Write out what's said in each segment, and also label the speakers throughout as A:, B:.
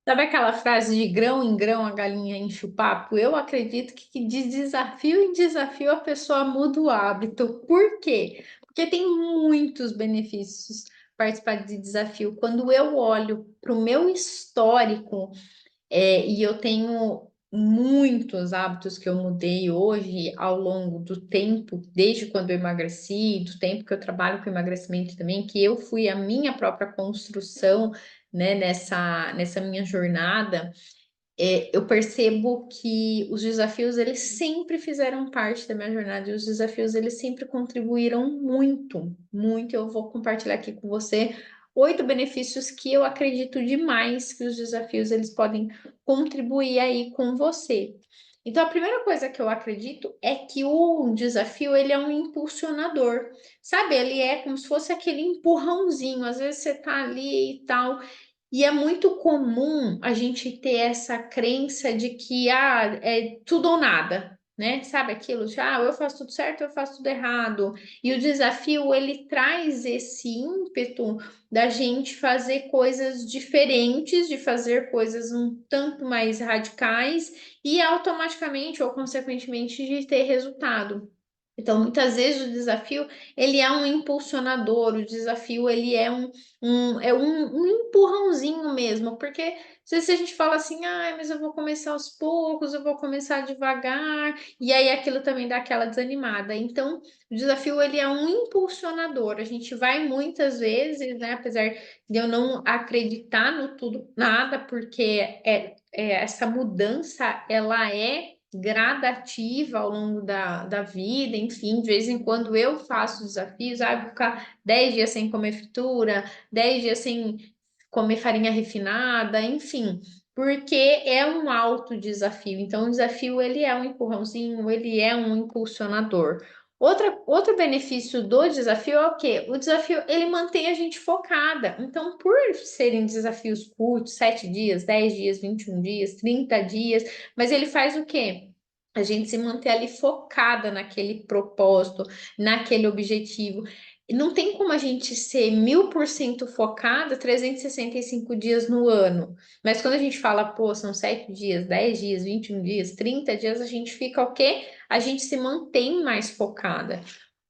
A: Sabe aquela frase de grão em grão a galinha enche o papo? Eu acredito que de desafio em desafio a pessoa muda o hábito. Por quê? Porque tem muitos benefícios participar de desafio. Quando eu olho para o meu histórico, e eu tenho muitos hábitos que eu mudei hoje ao longo do tempo, desde quando eu emagreci, do tempo que eu trabalho com emagrecimento também, que eu fui a minha própria construção, né, nessa minha jornada. Eu percebo que os desafios eles sempre fizeram parte da minha jornada e os desafios eles sempre contribuíram muito, muito. Eu vou compartilhar aqui com você 8 benefícios que eu acredito demais que os desafios eles podem contribuir aí com você. Então, a primeira coisa que eu acredito é que o desafio ele é um impulsionador, sabe? Ele é como se fosse aquele empurrãozinho. Às vezes você tá ali e tal. E é muito comum a gente ter essa crença de que é tudo ou nada, né? Sabe aquilo de eu faço tudo certo, eu faço tudo errado. E o desafio ele traz esse ímpeto da gente fazer coisas diferentes, de fazer coisas um tanto mais radicais e automaticamente ou consequentemente de ter resultado. Então, muitas vezes o desafio ele é um impulsionador, o desafio ele é um empurrãozinho mesmo, porque às vezes a gente fala assim, mas eu vou começar aos poucos, eu vou começar devagar, e aí aquilo também dá aquela desanimada. Então, o desafio ele é um impulsionador. A gente vai muitas vezes, né, apesar de eu não acreditar no tudo nada, porque essa mudança ela é gradativa ao longo da vida, enfim, de vez em quando eu faço desafios, vou ficar 10 dias sem comer fritura, 10 dias sem comer farinha refinada, enfim, porque é um alto desafio. Então, o desafio ele é um empurrãozinho, ele é um impulsionador. Outro benefício do desafio é o quê? O desafio ele mantém a gente focada. Então, por serem desafios curtos, 7 dias, 10 dias, 21 dias, 30 dias, mas ele faz o quê? A gente se manter ali focada naquele propósito, naquele objetivo. Não tem como a gente ser 1000% focada 365 dias no ano. Mas quando a gente fala, pô, são 7 dias, 10 dias, 21 dias, 30 dias, a gente fica o quê? A gente se mantém mais focada.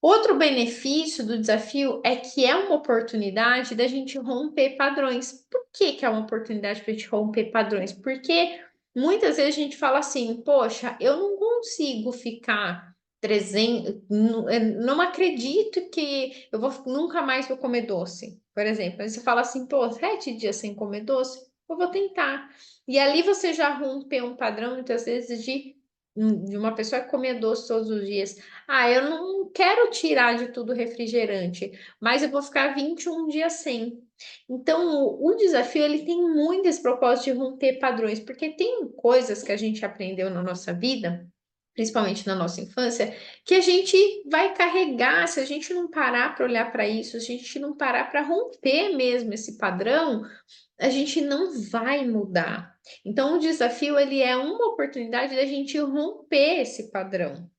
A: Outro benefício do desafio é que é uma oportunidade da gente romper padrões. Por que que é uma oportunidade para a gente romper padrões? Porque muitas vezes a gente fala assim, poxa, eu não consigo ficar 300, não acredito que eu vou nunca mais vou comer doce, por exemplo. Aí você fala assim, pô, 7 dias sem comer doce, eu vou tentar. E ali você já rompeu um padrão, muitas vezes, de uma pessoa que comia doce todos os dias. Eu não quero tirar de tudo refrigerante, mas eu vou ficar 21 dias sem. Então, o desafio ele tem muito esse propósito de romper padrões, porque tem coisas que a gente aprendeu na nossa vida, principalmente na nossa infância, que a gente vai carregar se a gente não parar para olhar para isso, se a gente não parar para romper mesmo esse padrão, a gente não vai mudar. Então, o desafio ele é uma oportunidade da gente romper esse padrão.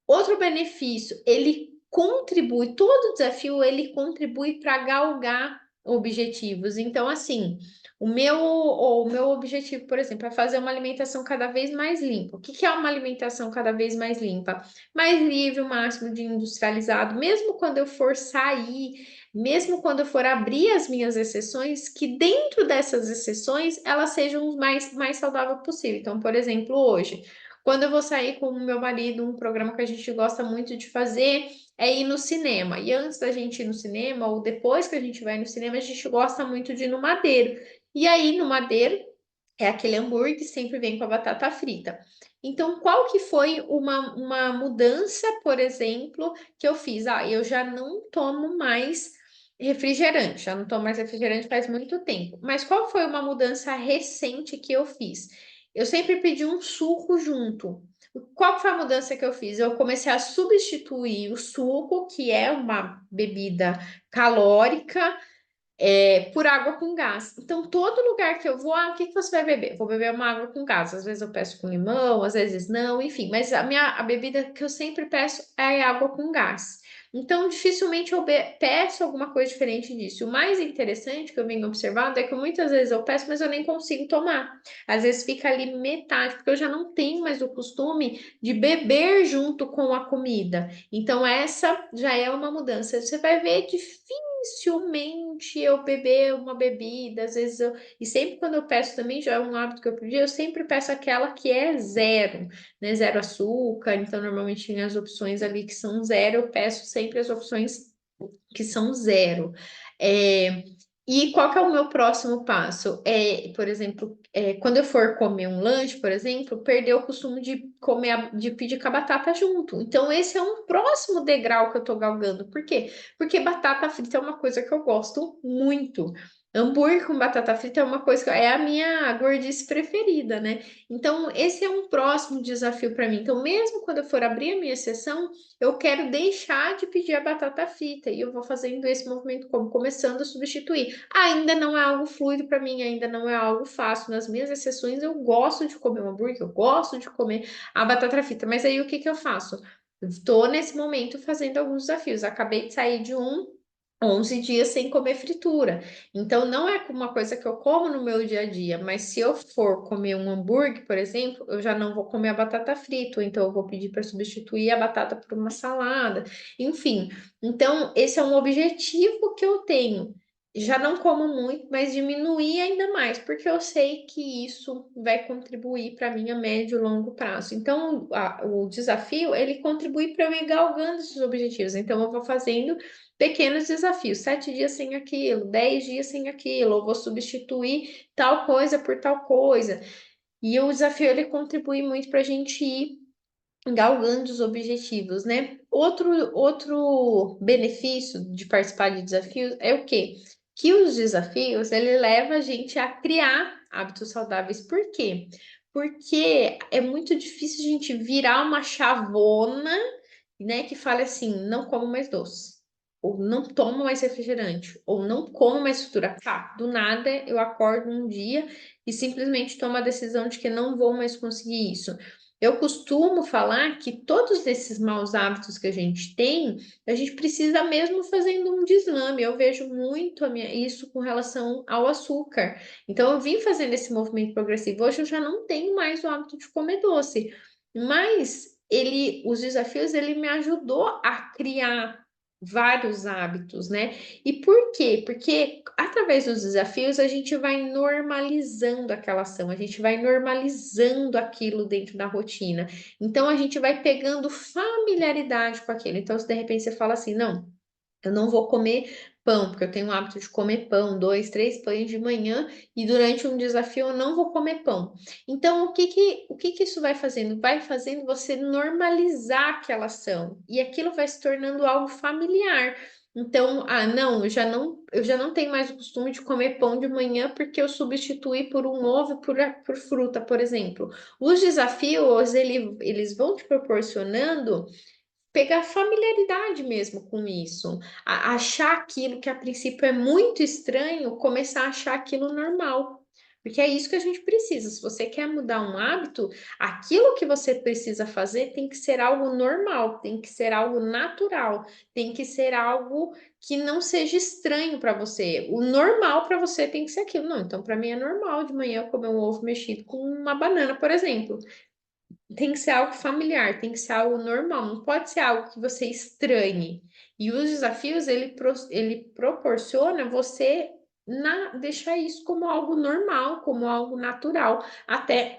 A: Outro benefício, ele contribui, todo desafio ele contribui para galgar objetivos. Então, assim, o meu objetivo, por exemplo, é fazer uma alimentação cada vez mais limpa. O que que é uma alimentação cada vez mais limpa? Mais livre, o máximo de industrializado, mesmo quando eu for sair, mesmo quando eu for abrir as minhas exceções, que dentro dessas exceções elas sejam o mais saudável possível. Então, por exemplo, hoje. Quando eu vou sair com o meu marido, um programa que a gente gosta muito de fazer é ir no cinema. E antes da gente ir no cinema, ou depois que a gente vai no cinema, a gente gosta muito de ir no Madeiro. E aí, no Madeiro, é aquele hambúrguer que sempre vem com a batata frita. Então, qual que foi uma mudança, por exemplo, que eu fiz? Eu já não tomo mais refrigerante, já não tomo mais refrigerante faz muito tempo. Mas qual foi uma mudança recente que eu fiz? Eu sempre pedi um suco junto. Qual foi a mudança que eu fiz? Eu comecei a substituir o suco, que é uma bebida calórica, por água com gás. Então, todo lugar que eu vou, o que que você vai beber? Vou beber uma água com gás. Às vezes eu peço com limão, às vezes não, enfim. Mas a bebida que eu sempre peço é água com gás. Então, dificilmente eu peço alguma coisa diferente disso. O mais interessante que eu venho observando é que muitas vezes eu peço, mas eu nem consigo tomar. Às vezes fica ali metade, porque eu já não tenho mais o costume de beber junto com a comida. Então, essa já é uma mudança. Você vai ver dificilmente eu beber uma bebida, às vezes eu. E sempre quando eu peço também, já é um hábito que eu pedi, eu sempre peço aquela que é zero, né? Zero açúcar. Então, normalmente tem as opções ali que são zero, eu peço sempre as opções que são zero. É, e qual que é o meu próximo passo? Por exemplo, quando eu for comer um lanche, por exemplo, perder o costume de comer, de pedir com a batata junto. Então, esse é um próximo degrau que eu tô galgando. Por quê? Porque batata frita é uma coisa que eu gosto muito. Hambúrguer com batata frita é uma coisa que é a minha gordice preferida, né? Então, esse é um próximo desafio para mim. Então, mesmo quando eu for abrir a minha sessão, eu quero deixar de pedir a batata frita e eu vou fazendo esse movimento como começando a substituir. Ainda não é algo fluido para mim, ainda não é algo fácil. Nas minhas exceções eu gosto de comer um hambúrguer, eu gosto de comer a batata frita, mas aí o que que eu faço? Estou nesse momento fazendo alguns desafios. Acabei de sair de 11 dias sem comer fritura. Então, não é uma coisa que eu como no meu dia a dia, mas se eu for comer um hambúrguer, por exemplo, eu já não vou comer a batata frita, ou então eu vou pedir para substituir a batata por uma salada. Enfim, então esse é um objetivo que eu tenho. Já não como muito, mas diminuir ainda mais, porque eu sei que isso vai contribuir para mim a médio e longo prazo. Então, o desafio, ele contribui para eu ir galgando esses objetivos. Então, eu vou fazendo pequenos desafios, 7 dias sem aquilo, 10 dias sem aquilo, ou vou substituir tal coisa por tal coisa. E o desafio ele contribui muito para a gente ir galgando os objetivos, né? Outro benefício de participar de desafios é o quê? Que os desafios ele leva a gente a criar hábitos saudáveis. Por quê? Porque é muito difícil a gente virar uma chavona, né, que fale assim, não como mais doce, ou não tomo mais refrigerante, ou não como mais fritura. Tá, do nada eu acordo um dia e simplesmente tomo a decisão de que não vou mais conseguir isso. Eu costumo falar que todos esses maus hábitos que a gente precisa mesmo fazendo um deslame. Eu vejo muito isso com relação ao açúcar. Então, eu vim fazendo esse movimento progressivo. Hoje eu já não tenho mais o hábito de comer doce, mas os desafios, ele me ajudou a criar vários hábitos, né? E por quê? Porque através dos desafios a gente vai normalizando aquela ação, a gente vai normalizando aquilo dentro da rotina. Então a gente vai pegando familiaridade com aquilo. Então, se de repente você fala assim, não. Eu não vou comer pão, porque eu tenho o hábito de comer pão, 2, 3 pães de manhã, e durante um desafio eu não vou comer pão. Então, o que que isso vai fazendo? Vai fazendo você normalizar aquela ação, e aquilo vai se tornando algo familiar. Então, não, eu já não tenho mais o costume de comer pão de manhã porque eu substituí por um ovo por fruta, por exemplo. Os desafios, eles vão te proporcionando pegar familiaridade mesmo com isso, achar aquilo que a princípio é muito estranho, começar a achar aquilo normal. Porque é isso que a gente precisa. Se você quer mudar um hábito, aquilo que você precisa fazer tem que ser algo normal, tem que ser algo natural, tem que ser algo que não seja estranho para você. O normal para você tem que ser aquilo. Não, então para mim é normal de manhã eu comer um ovo mexido com uma banana, por exemplo. Tem que ser algo familiar, tem que ser algo normal, não pode ser algo que você estranhe. E os desafios, ele proporciona você deixar isso como algo normal, como algo natural, até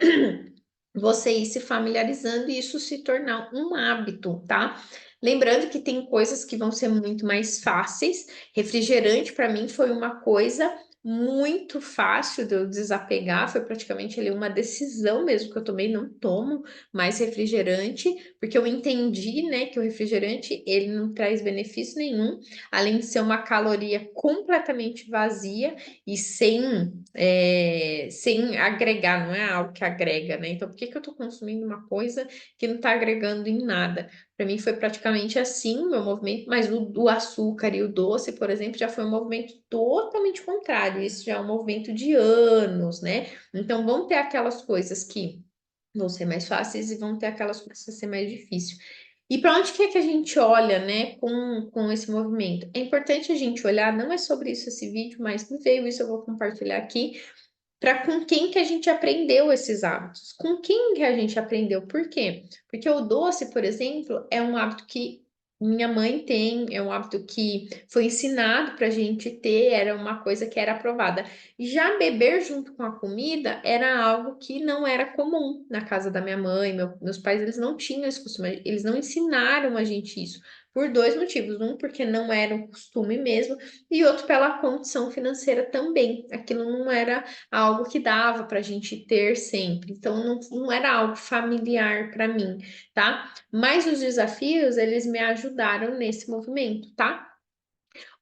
A: você ir se familiarizando e isso se tornar um hábito, tá? Lembrando que tem coisas que vão ser muito mais fáceis. Refrigerante, para mim, foi uma coisa muito fácil de eu desapegar, foi praticamente ali uma decisão mesmo que eu tomei, não tomo mais refrigerante, porque eu entendi, né, que o refrigerante ele não traz benefício nenhum, além de ser uma caloria completamente vazia e sem agregar, não é algo que agrega, né? Então, por que que eu tô consumindo uma coisa que não tá agregando em nada? Para mim foi praticamente assim o meu movimento, mas o do açúcar e o doce, por exemplo, já foi um movimento totalmente contrário. Isso já é um movimento de anos, né? Então, vão ter aquelas coisas que vão ser mais fáceis e vão ter aquelas coisas que vão ser mais difíceis. E para onde que é que a gente olha, né, com esse movimento? É importante a gente olhar, não é sobre isso esse vídeo, mas me veio isso, eu vou compartilhar aqui, para com quem que a gente aprendeu esses hábitos. Com quem que a gente aprendeu? Por quê? Porque o doce, por exemplo, é um hábito que minha mãe tem, é um hábito que foi ensinado para a gente ter, era uma coisa que era aprovada. Já beber junto com a comida era algo que não era comum na casa da minha mãe, meus pais, eles não tinham esse costume, eles não ensinaram a gente isso. Por dois motivos. Um, porque não era um costume mesmo, e outro, pela condição financeira também. Aquilo não era algo que dava para a gente ter sempre. Então, não era algo familiar para mim, tá? Mas os desafios, eles me ajudaram nesse movimento, tá?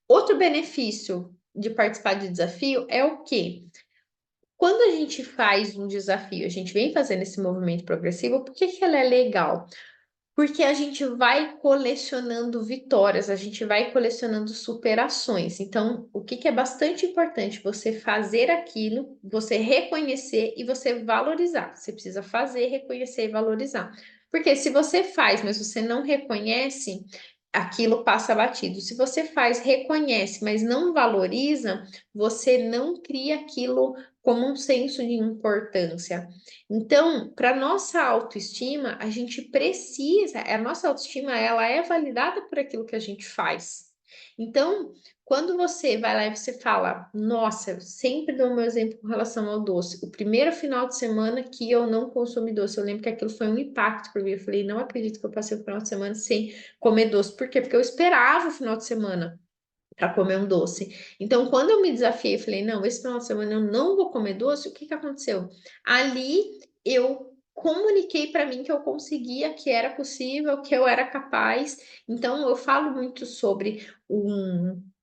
A: Outro benefício de participar de desafio é o quê? Quando a gente faz um desafio, a gente vem fazendo esse movimento progressivo, por que que ela é legal? Porque a gente vai colecionando vitórias, a gente vai colecionando superações. Então, o que que é bastante importante? Você fazer aquilo, você reconhecer e você valorizar. Você precisa fazer, reconhecer e valorizar. Porque se você faz, mas você não reconhece, aquilo passa batido. Se você faz, reconhece, mas não valoriza, você não cria aquilo como um senso de importância. Então, para nossa autoestima, a gente precisa, a nossa autoestima, ela é validada por aquilo que a gente faz. Então, quando você vai lá e você fala, nossa, eu sempre dou o meu exemplo com relação ao doce. O primeiro final de semana que eu não consumi doce, eu lembro que aquilo foi um impacto para mim. Eu falei, não acredito que eu passei o final de semana sem comer doce. Por quê? Porque eu esperava o final de semana para comer um doce. Então, quando eu me desafiei, falei, não, esse final de semana eu não vou comer doce, o que que aconteceu? Ali eu comuniquei para mim que eu conseguia, que era possível, que eu era capaz. Então, eu falo muito sobre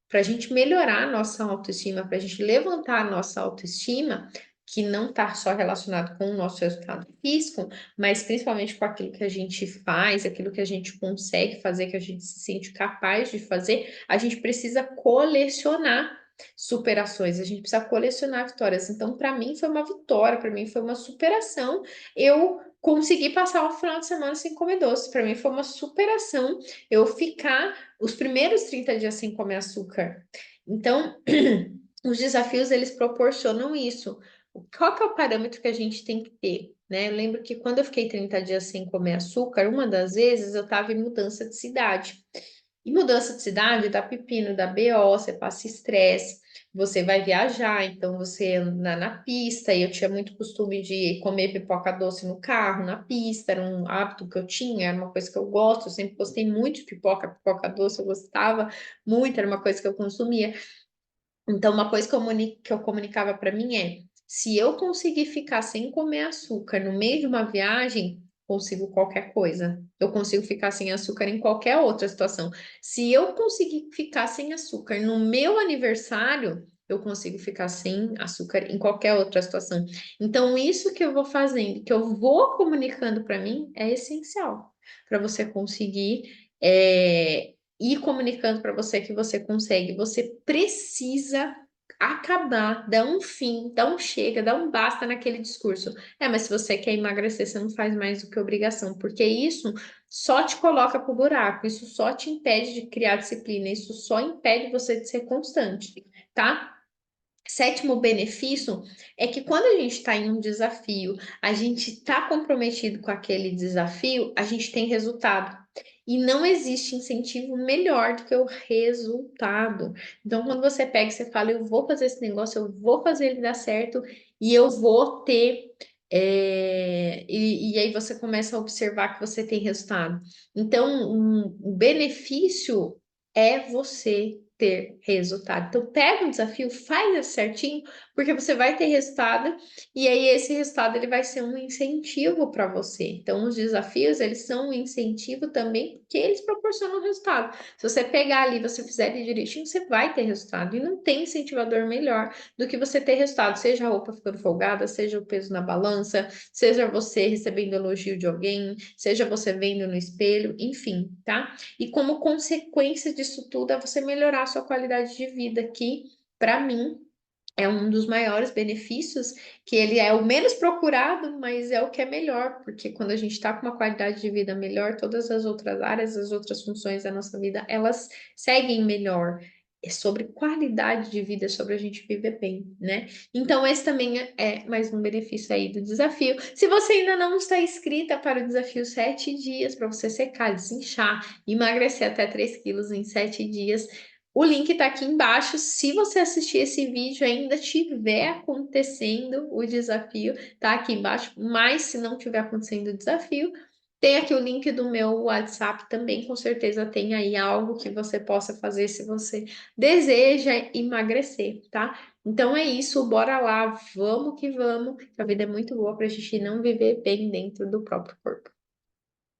A: para a gente melhorar a nossa autoestima, para a gente levantar a nossa autoestima, que não está só relacionado com o nosso resultado físico, mas principalmente com aquilo que a gente faz, aquilo que a gente consegue fazer, que a gente se sente capaz de fazer, a gente precisa colecionar superações, a gente precisa colecionar vitórias. Então, para mim foi uma vitória, para mim foi uma superação. Eu consegui passar o final de semana sem comer doce. Para mim foi uma superação eu ficar os primeiros 30 dias sem comer açúcar. Então, os desafios eles proporcionam isso. Qual que é o parâmetro que a gente tem que ter? Né? Eu lembro que quando eu fiquei 30 dias sem comer açúcar, uma das vezes eu estava em mudança de cidade. E mudança de cidade dá pepino, dá BO, você passa estresse, você vai viajar, então você anda na pista, e eu tinha muito costume de comer pipoca doce no carro, na pista, era um hábito que eu tinha, era uma coisa que eu gosto, eu sempre gostei muito de pipoca, pipoca doce eu gostava muito, era uma coisa que eu consumia. Então, uma coisa que eu comunicava para mim é: se eu conseguir ficar sem comer açúcar no meio de uma viagem, consigo qualquer coisa. Eu consigo ficar sem açúcar em qualquer outra situação. Se eu conseguir ficar sem açúcar no meu aniversário, eu consigo ficar sem açúcar em qualquer outra situação. Então, isso que eu vou fazendo, que eu vou comunicando para mim, é essencial para você conseguir. Ir comunicando para você que você consegue. Você precisa acabar, dar um fim, dar um chega, dar um basta naquele discurso. Mas se você quer emagrecer, você não faz mais do que obrigação, porque isso só te coloca pro buraco, isso só te impede de criar disciplina, isso só impede você de ser constante, tá? Sétimo benefício é que quando a gente está em um desafio, a gente está comprometido com aquele desafio, a gente tem resultado. E não existe incentivo melhor do que o resultado. Então, quando você pega e você fala, eu vou fazer esse negócio, eu vou fazer ele dar certo e eu vou ter. E aí você começa a observar que você tem resultado. Então, um benefício é você ter resultado. Então, pega um desafio, faz certinho, porque você vai ter resultado, e aí esse resultado ele vai ser um incentivo para você. Então, os desafios, eles são um incentivo também, porque eles proporcionam resultado. Se você pegar ali, você fizer ele direitinho, você vai ter resultado. E não tem incentivador melhor do que você ter resultado, seja a roupa ficando folgada, seja o peso na balança, seja você recebendo elogio de alguém, seja você vendo no espelho, enfim, tá? E como consequência disso tudo é você melhorar a sua qualidade de vida, que para mim é um dos maiores benefícios, que ele é o menos procurado, mas é o que é melhor, porque quando a gente está com uma qualidade de vida melhor, todas as outras áreas, as outras funções da nossa vida, elas seguem melhor. É sobre qualidade de vida, é sobre a gente viver bem, né? Então, esse também é mais um benefício aí do desafio. Se você ainda não está inscrita para o desafio 7 dias, para você secar, desinchar, emagrecer até 3 quilos em 7 dias, o link está aqui embaixo. Se você assistir esse vídeo e ainda tiver acontecendo o desafio, tá aqui embaixo. Mas se não tiver acontecendo o desafio, tem aqui o link do meu WhatsApp também. Com certeza tem aí algo que você possa fazer se você deseja emagrecer, tá? Então é isso, bora lá, vamos que vamos. A vida é muito boa para a gente não viver bem dentro do próprio corpo.